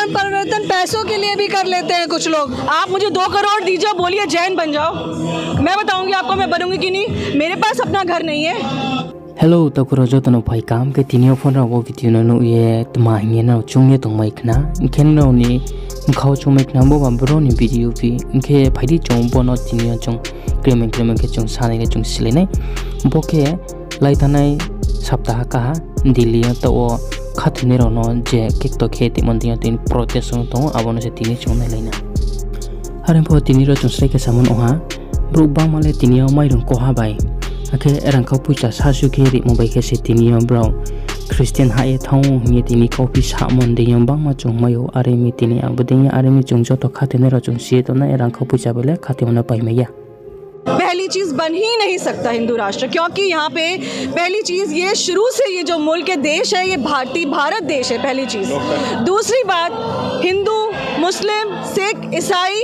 धर्म परिवर्तन पैसों के लिए भी कर लेते हैं कुछ लोग। आप मुझे 2 करोड़ दीजिए, बोलिए जैन बन जाओ, मैं बताऊंगी आपको मैं बनूंगी कि नहीं। मेरे पास अपना घर नहीं है। Hello, takuro joto no pai kam ke tinio phone ra wo video no ye tma hinge na chung ye tong mai khna ken no ni khau chung mai khna bo ba bro ni video pi ke phaidi chung bo no tinio chung kreme ke chung sa ne ke chung sile nai bo ke lai tanai saptah ka Delhi to o khathne ro no je kek to kheti mondia tin protest no to abono se tini chung nai laina haren pho tini ro chung srai ke samon oha bro ba male tinio mai rong ko ha bai Ake erang kau puja sasu kiri mobai ke setini bro Christian hae thau ngi tini kopi sa mon de yam bang ma chung mayo are mi tini abudenya are mi chung joto khate ne ro chung sie to na erang kau puja bele khate mana pai me ya पहली चीज बन ही नहीं सकता हिंदू राष्ट्र, क्योंकि यहाँ पे पहली चीज ये शुरू से ये जो मुल्क देश है ये भारत देश है पहली चीज। दूसरी बात, हिंदू मुस्लिम सिख ईसाई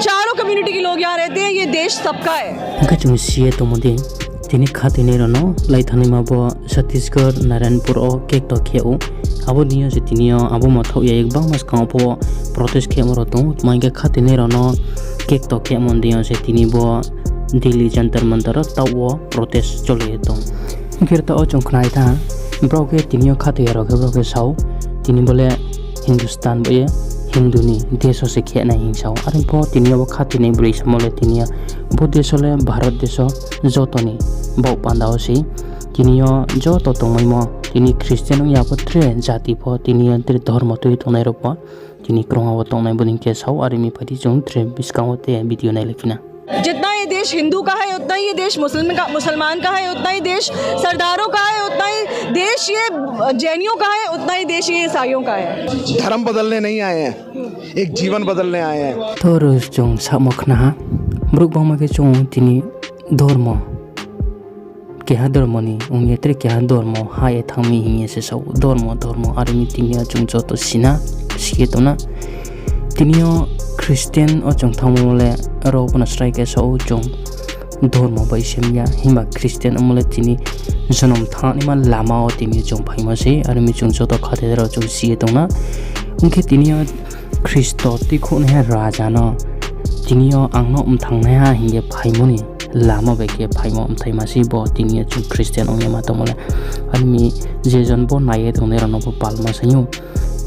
चारों कम्युनिटी के लोग यहाँ रहते हैं, ये देश सबका है। chung sie to mode tini khate ne ro no lai thani ma bo Chhattisgarh Narayanpur o kek to kheu abo niya se tini abo ma thau ya ek bang mas ka po protest khe maro to mai ke khate ne ro no kek to khe mon dia se tini bo Delhi jantar mantar tawo protest chole to kirta o chung khnai tha bro ke tini khate ro ke bro ke sau tini bole Hindustan bo ye Hindu ni desho se khe na hingsau are po tini bo khate nei bri samole tini bo desho le Bharat desho joto ni bo pandao si tini joto tongmai mo tini Christian ya patre jati po tini antre dharma to tonai ro po tini krong wa tonai bodin ke sau are mi phati chung tre biskaote video nai lekina जितना ये देश हिंदू का है उतना ही ये देश मुसलमान का है, उतना ही देश सरदारों का है, उतना ही देश ये जैनियों का है, उतना ही देश ये ईसाइयों का है। धर्म बदलने नहीं आए हैं, एक जीवन बदलने आए हैं। थोर chung samokna bruk bama ke chung tini dormo ke ha dormo ni unyetre ke ha dormo ha e thami hinge se sau dormo are mi tini chung joto sina sieto na tini Christian o chung thamole ro pona strike so chung dormo bai semya hima Christian amole tini jonom thani ma lama o tini chung phaima se are mi chung joto khate ro chung sieto na unke tini Christo ti khon he raja no tini angno thang na ha hinge phaimoni lama be ke phaimo thaima si bo tini chung Christian ong ma tomole are mi jejon bo naye thone ro no palma sayu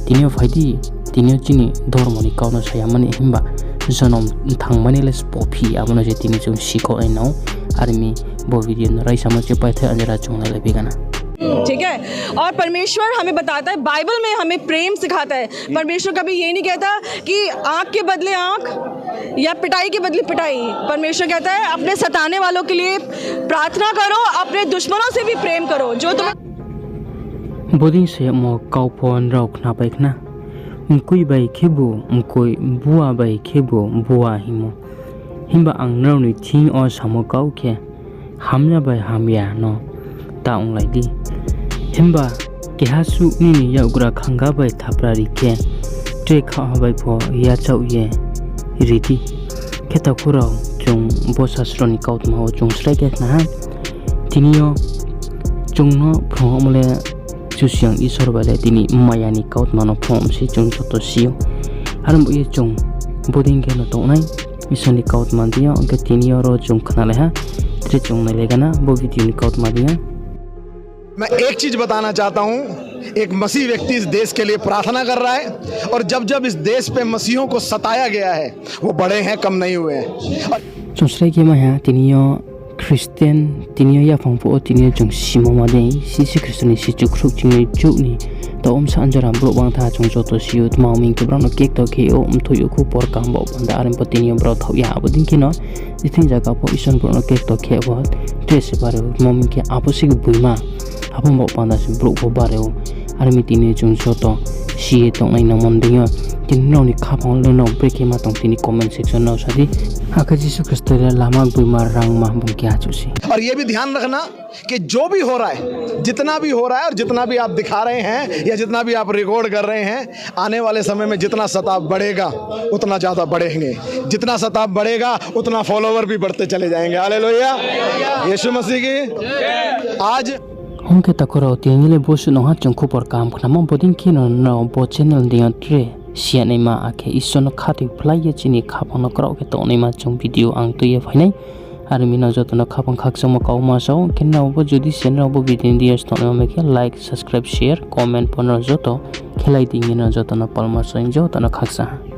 tini phaidi tini chini dormoni kauna sayamani himba jonom thangmani les popi abono je tini chung siko aino army bo video rai samajhe paithe anjara chung le bigana ठीक है। और परमेश्वर हमें बताता है, Bible में हमें प्रेम सिखाता है। परमेश्वर कभी ये नहीं कहता कि आँख के बदले आँख या पिटाई के बदले पिटाई। परमेश्वर कहता है अपने सताने वालों के लिए प्रार्थना करो, अपने दुश्मनों से भी प्रेम करो जो तुम्हें बोदी से मो काउफोन रौखना बैखना उनकोई बाई खेबो उनकोई बुआ बाई खेबो बुआ हिमो हिमबा आंगनरनि थिं और सामो काउखे हामया बाई हामया नो ता उंगलाइदि हिमबा केहासु नि याउग्रा खांगा बाई थाप्रारि के ट्रे खा बाई फो या चाउ ये रिति खेता खुराउ chung bosasroni kautma chung strike na tiniyo chung no phomole chusiang isor bale tini mayani kautma no phom si chung choto siyo haram ye chung boding ke no to nai isoni kautma dia ke tiniyo ro chung khana le ha tre chung na lega na bo video ni kautma dia मैं एक चीज बताना चाहता हूं, एक मसीह व्यक्ति इस देश के लिए प्रार्थना कर रहा है और जब इस देश पे मसीहों को सताया गया है वो बड़े हैं कम नहीं हुए हैं। दूसरे के में तिनियो क्रिश्चियन तिनियो या फंगपो तिनियो जों सिमो मादे सिसि क्रिश्चियन सि जुख्रुक चिंगै जुनि तो ओम सांजरा ब्रो बां था जों जतो सियो माउमिंग के ब्रानो केक तो के ओम थयो खु पर काम बो बंदा आरम पतिनियो ब्रो थौ या अबदिन किनो इथिन जगह पो इसन ब्रो केक तो के बो ड्रेस बारे माउमिंग के आपसिक बुइमा apa mau panas bruk bo bareu armi tini chung soto sie tong nai namon dinga tin no ni khapong lo no break ma tong tini comment section no sadi haka jisu kristo la lama buimar rang ma bum kya chusi और ये भी ध्यान रखना कि जो भी हो रहा है, जितना भी हो रहा है और जितना भी आप दिखा रहे हैं या जितना भी आप रिकॉर्ड कर रहे हैं, आने वाले समय में जितना सताव बढ़ेगा उतना ज़्यादा बढ़ेंगे, जितना सताव बढ़ेगा उतना फॉलोवर भी बढ़ते चले जाएंगे। हालेलुया, यीशु मसीह की। आज Hongke takoro tiangile bosu no ha chungku por kam khna mo bodin kino no bo channel dia tre sian ma ake ison khati playa chini khapang nakrau ke to ma chung video ang to ye phainai armi na jotona khapang khakchang ma kauma sau kenna obo jodi channel obo video dias to ma ke like subscribe share comment ponor joto khelai dingi na jotona palma sain jotona khaksa